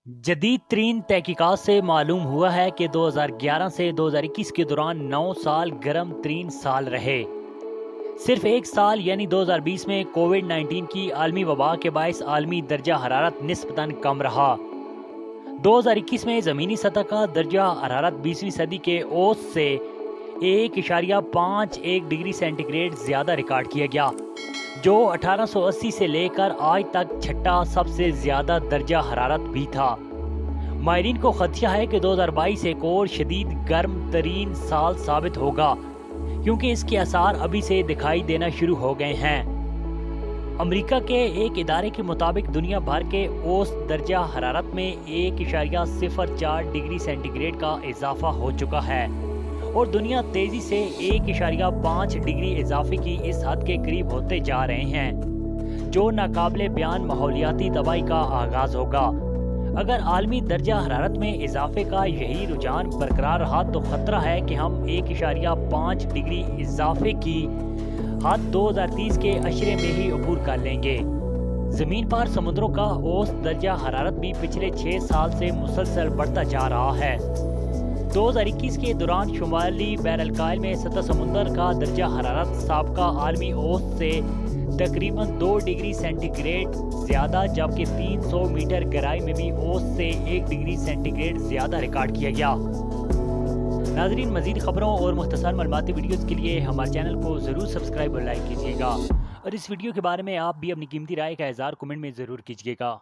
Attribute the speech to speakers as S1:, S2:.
S1: जदीद तरीन तहकीकात से मालूम हुआ है कि 2011 से 2021 के दौरान 9 साल गर्म तरीन साल रहे। सिर्फ एक साल यानी 2020 में कोविड-19 की आलमी वबा के बायस आलमी दर्जा हरारत निस्बतन कम रहा। 2021 में ज़मीनी सतह का दर्जा हरारत 20वीं सदी के औसत से 1.51 डिग्री सेंटीग्रेड ज़्यादा रिकॉर्ड किया गया, जो 1880 से लेकर आज तक छठा सबसे ज़्यादा दर्जा हरारत भी था। माहिरीन को खदशा है कि 2022 एक और शदीद गर्म तरीन साल साबित होगा, क्योंकि इसके आसार अभी से दिखाई देना शुरू हो गए हैं। अमेरिका के एक इदारे के मुताबिक दुनिया भर के औसत दर्जा हरारत में 1.04 डिग्री सेंटीग्रेड का इजाफा हो चुका है और दुनिया तेजी से 1.5 डिग्री इजाफे की इस हद के करीब होते जा रहे हैं, जो नाकाबिले बयान माहौलियाती तबाही का आगाज होगा। अगर आलमी दर्जा हरारत में इजाफे का यही रुझान बरकरार रहा तो खतरा है कि हम 1.5 डिग्री इजाफे की हद 2030 के अशरे में ही अबूर कर लेंगे। जमीन पर समुद्रों का औसत दर्जा हरारत भी पिछले 6 साल से मुसलसल बढ़ता जा रहा है। 2021 के दौरान शुमाली बहरअल-कायल में सतह समुंदर का दर्जा हरारत साबका आलमी औसत से तकरीबन 2 डिग्री सेंटीग्रेड ज़्यादा, जबकि 300 मीटर गहराई में भी औसत से 1 डिग्री सेंटीग्रेड ज़्यादा रिकॉर्ड किया गया। नाजरीन, मज़ीद खबरों और मुख्तसर मालूमाती वीडियोज़ के लिए हमारे चैनल को ज़रूर सब्सक्राइब और लाइक कीजिएगा, और इस वीडियो के बारे में आप भी अपनी कीमती राय का इज़हार कमेंट में ज़रूर कीजिएगा।